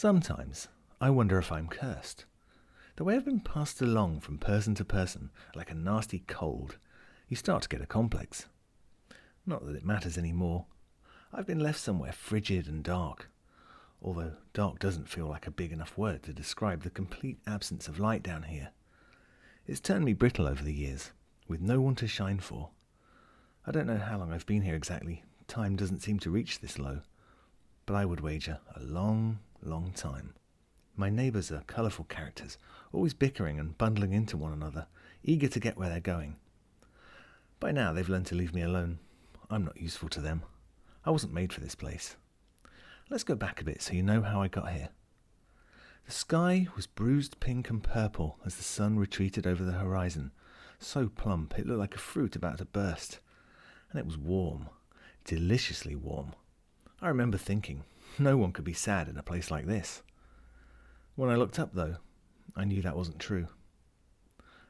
Sometimes I wonder if I'm cursed. The way I've been passed along from person to person, like a nasty cold, you start to get a complex. Not that it matters anymore. I've been left somewhere frigid and dark, although dark doesn't feel like a big enough word to describe the complete absence of light down here. It's turned me brittle over the years, with no one to shine for. I don't know how long I've been here exactly. Time doesn't seem to reach this low, but I would wager a long time. My neighbours are colourful characters, always bickering and bundling into one another, eager to get where they're going. By now they've learned to leave me alone. I'm not useful to them. I wasn't made for this place. Let's go back a bit so you know how I got here. The sky was bruised pink and purple as the sun retreated over the horizon, so plump it looked like a fruit about to burst. And it was warm, deliciously warm. I remember thinking, no one could be sad in a place like this. When I looked up, though, I knew that wasn't true.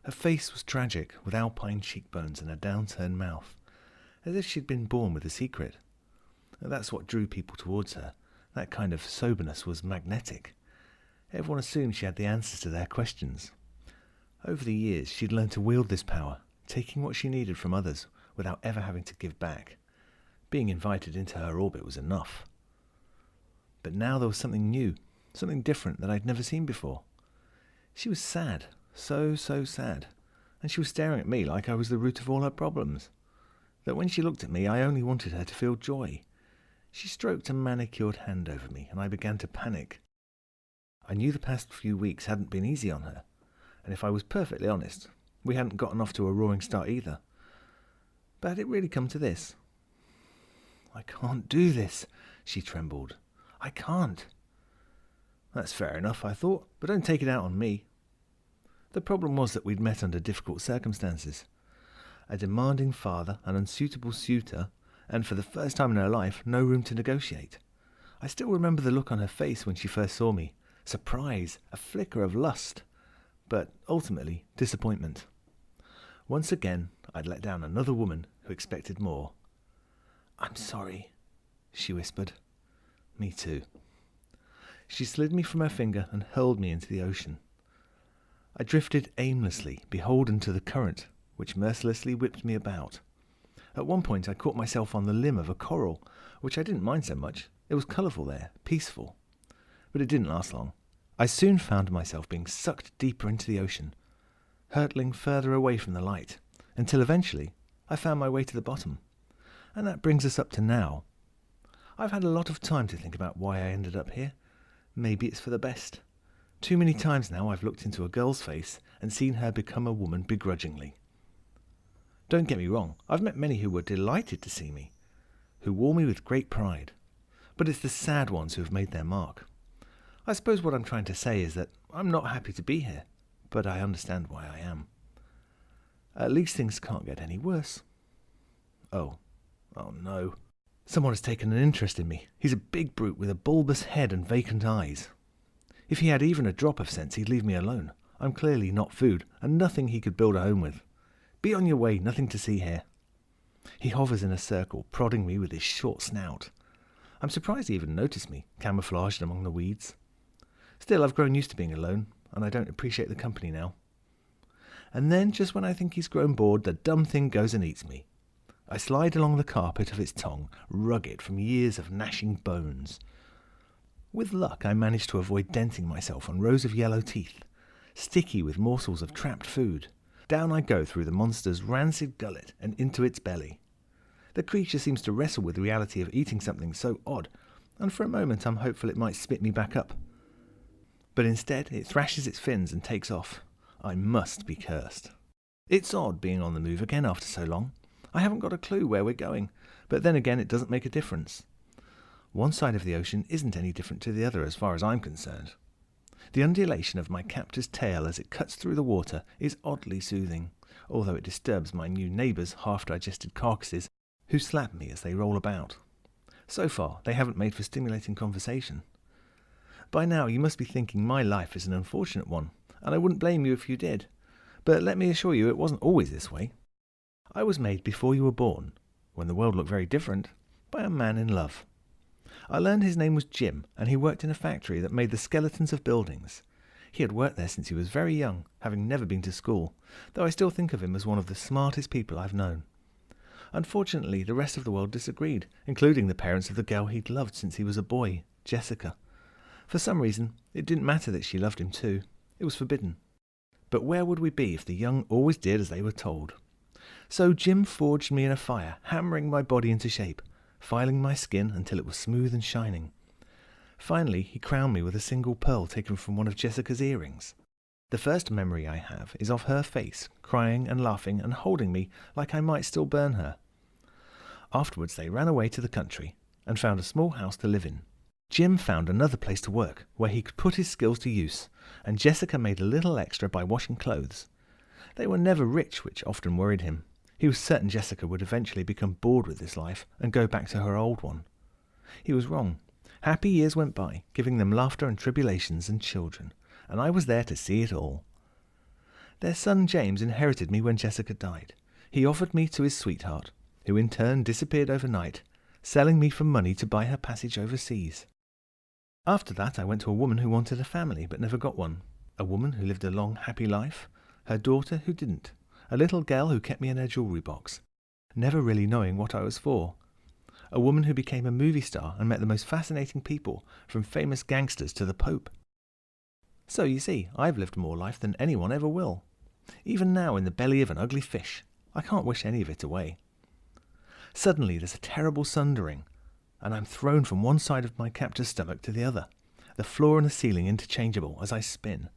Her face was tragic, with alpine cheekbones and a downturned mouth, as if she'd been born with a secret. That's what drew people towards her. That kind of soberness was magnetic. Everyone assumed she had the answers to their questions. Over the years, she'd learned to wield this power, taking what she needed from others without ever having to give back. Being invited into her orbit was enough. But now there was something new, something different that I'd never seen before. She was sad, so sad, and she was staring at me like I was the root of all her problems. That when she looked at me, I only wanted her to feel joy. She stroked a manicured hand over me, and I began to panic. I knew the past few weeks hadn't been easy on her, and if I was perfectly honest, we hadn't gotten off to a roaring start either. But had it really come to this? I can't do this, she trembled. I can't. That's fair enough, I thought, but don't take it out on me. The problem was that we'd met under difficult circumstances. A demanding father, an unsuitable suitor, and for the first time in her life, no room to negotiate. I still remember the look on her face when she first saw me. Surprise, a flicker of lust, but ultimately disappointment. Once again, I'd let down another woman who expected more. I'm sorry, she whispered. Me too. She slid me from her finger and hurled me into the ocean. I drifted aimlessly, beholden to the current, which mercilessly whipped me about. At one point I caught myself on the limb of a coral, which I didn't mind so much. It was colourful there, peaceful. But it didn't last long. I soon found myself being sucked deeper into the ocean, hurtling further away from the light, until eventually I found my way to the bottom. And that brings us up to now. I've had a lot of time to think about why I ended up here. Maybe it's for the best. Too many times now I've looked into a girl's face and seen her become a woman begrudgingly. Don't get me wrong, I've met many who were delighted to see me, who wore me with great pride. But it's the sad ones who have made their mark. I suppose what I'm trying to say is that I'm not happy to be here, but I understand why I am. At least things can't get any worse. Oh no. Someone has taken an interest in me. He's a big brute with a bulbous head and vacant eyes. If he had even a drop of sense, he'd leave me alone. I'm clearly not food, and nothing he could build a home with. Be on your way, nothing to see here. He hovers in a circle, prodding me with his short snout. I'm surprised he even noticed me, camouflaged among the weeds. Still, I've grown used to being alone, and I don't appreciate the company now. And then, just when I think he's grown bored, the dumb thing goes and eats me. I slide along the carpet of its tongue, rugged from years of gnashing bones. With luck, I manage to avoid denting myself on rows of yellow teeth, sticky with morsels of trapped food. Down I go through the monster's rancid gullet and into its belly. The creature seems to wrestle with the reality of eating something so odd, and for a moment I'm hopeful it might spit me back up. But instead, it thrashes its fins and takes off. I must be cursed. It's odd being on the move again after so long. I haven't got a clue where we're going, but then again it doesn't make a difference. One side of the ocean isn't any different to the other as far as I'm concerned. The undulation of my captor's tail as it cuts through the water is oddly soothing, although it disturbs my new neighbours' half-digested carcasses, who slap me as they roll about. So far, they haven't made for stimulating conversation. By now you must be thinking my life is an unfortunate one, and I wouldn't blame you if you did. But let me assure you it wasn't always this way. I was made before you were born, when the world looked very different, by a man in love. I learned his name was Jim, and he worked in a factory that made the skeletons of buildings. He had worked there since he was very young, having never been to school, though I still think of him as one of the smartest people I've known. Unfortunately, the rest of the world disagreed, including the parents of the girl he'd loved since he was a boy, Jessica. For some reason, it didn't matter that she loved him too. It was forbidden. But where would we be if the young always did as they were told? So Jim forged me in a fire, hammering my body into shape, filing my skin until it was smooth and shining. Finally, he crowned me with a single pearl taken from one of Jessica's earrings. The first memory I have is of her face, crying and laughing and holding me like I might still burn her. Afterwards they ran away to the country and found a small house to live in. Jim found another place to work where he could put his skills to use, and Jessica made a little extra by washing clothes. They were never rich, which often worried him. He was certain Jessica would eventually become bored with this life and go back to her old one. He was wrong. Happy years went by, giving them laughter and tribulations and children, and I was there to see it all. Their son James inherited me when Jessica died. He offered me to his sweetheart, who in turn disappeared overnight, selling me for money to buy her passage overseas. After that I went to a woman who wanted a family but never got one, a woman who lived a long happy life, her daughter who didn't, a little girl who kept me in her jewellery box, never really knowing what I was for, a woman who became a movie star and met the most fascinating people, from famous gangsters to the Pope. So you see, I've lived more life than anyone ever will. Even now in the belly of an ugly fish, I can't wish any of it away. Suddenly there's a terrible sundering, and I'm thrown from one side of my captor's stomach to the other, the floor and the ceiling interchangeable as I spin.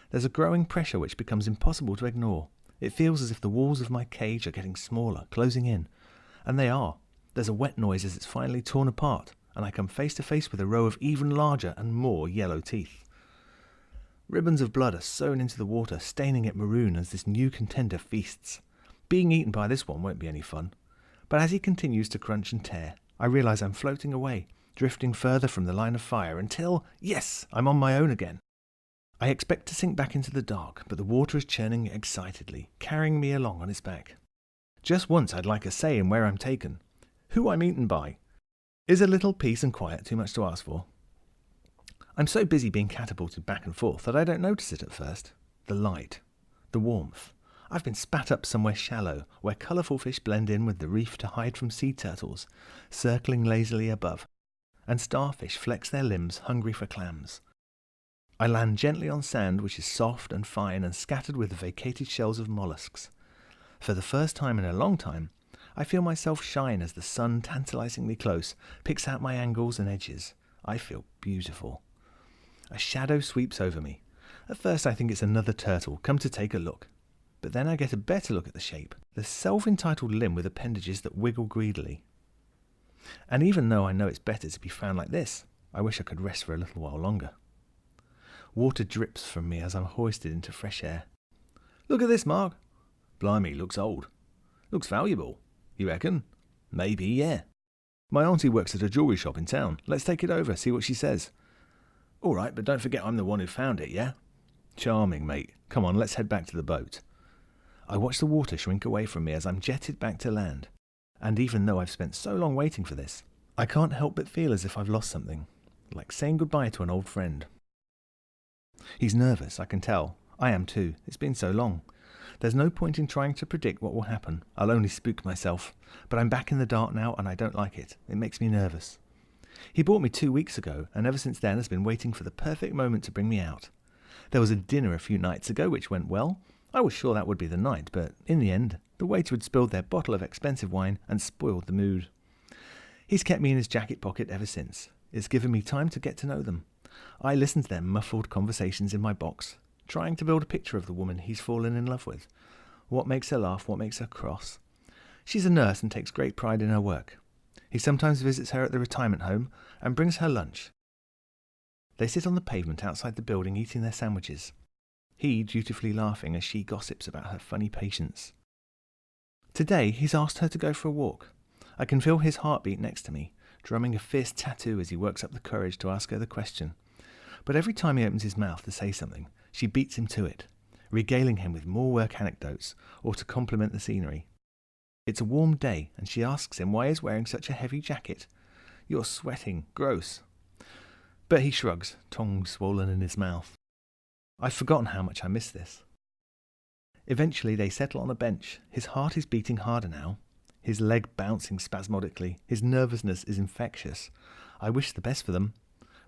There's a growing pressure which becomes impossible to ignore. It feels as if the walls of my cage are getting smaller, closing in. And they are. There's a wet noise as it's finally torn apart, and I come face to face with a row of even larger and more yellow teeth. Ribbons of blood are sewn into the water, staining it maroon as this new contender feasts. Being eaten by this one won't be any fun. But as he continues to crunch and tear, I realise I'm floating away, drifting further from the line of fire until, yes, I'm on my own again. I expect to sink back into the dark, but the water is churning excitedly, carrying me along on its back. Just once I'd like a say in where I'm taken, who I'm eaten by. Is a little peace and quiet too much to ask for? I'm so busy being catapulted back and forth that I don't notice it at first. The light, the warmth. I've been spat up somewhere shallow, where colourful fish blend in with the reef to hide from sea turtles, circling lazily above, and starfish flex their limbs, hungry for clams. I land gently on sand which is soft and fine and scattered with the vacated shells of mollusks. For the first time in a long time, I feel myself shine as the sun, tantalisingly close, picks out my angles and edges. I feel beautiful. A shadow sweeps over me. At first I think it's another turtle, come to take a look. But then I get a better look at the shape, the self-entitled limb with appendages that wiggle greedily. And even though I know it's better to be found like this, I wish I could rest for a little while longer. Water drips from me as I'm hoisted into fresh air. Look at this, Mark. Blimey, looks old. Looks valuable. You reckon? Maybe, yeah. My auntie works at a jewellery shop in town. Let's take it over, see what she says. All right, but don't forget I'm the one who found it, yeah? Charming, mate. Come on, let's head back to the boat. I watch the water shrink away from me as I'm jetted back to land. And even though I've spent so long waiting for this, I can't help but feel as if I've lost something, like saying goodbye to an old friend. He's nervous, I can tell. I am too. It's been so long. There's no point in trying to predict what will happen. I'll only spook myself. But I'm back in the dark now and I don't like it. It makes me nervous. He bought me 2 weeks ago and ever since then has been waiting for the perfect moment to bring me out. There was a dinner a few nights ago which went well. I was sure that would be the night, but in the end, the waiter had spilled their bottle of expensive wine and spoiled the mood. He's kept me in his jacket pocket ever since. It's given me time to get to know them. I listen to their muffled conversations in my box, trying to build a picture of the woman he's fallen in love with. What makes her laugh, what makes her cross. She's a nurse and takes great pride in her work. He sometimes visits her at the retirement home and brings her lunch. They sit on the pavement outside the building eating their sandwiches, he dutifully laughing as she gossips about her funny patients. Today he's asked her to go for a walk. I can feel his heartbeat next to me, drumming a fierce tattoo as he works up the courage to ask her the question. But every time he opens his mouth to say something, she beats him to it, regaling him with more work anecdotes or to compliment the scenery. It's a warm day and she asks him why he's wearing such a heavy jacket. You're sweating. Gross. But he shrugs, tongue swollen in his mouth. I've forgotten how much I miss this. Eventually they settle on a bench. His heart is beating harder now. His leg bouncing spasmodically. His nervousness is infectious. I wish the best for them,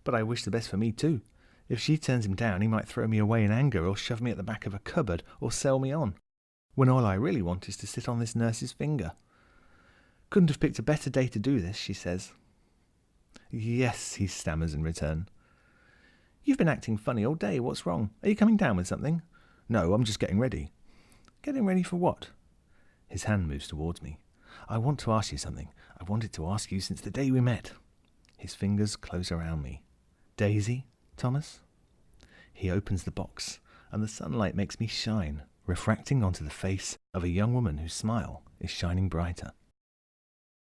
but I wish the best for me too. If she turns him down, he might throw me away in anger or shove me at the back of a cupboard or sell me on, when all I really want is to sit on this nurse's finger. Couldn't have picked a better day to do this, she says. Yes, he stammers in return. You've been acting funny all day. What's wrong? Are you coming down with something? No, I'm just getting ready. Getting ready for what? His hand moves towards me. I want to ask you something. I wanted to ask you since the day we met. His fingers close around me. Daisy, Thomas? He opens the box, and the sunlight makes me shine, refracting onto the face of a young woman whose smile is shining brighter.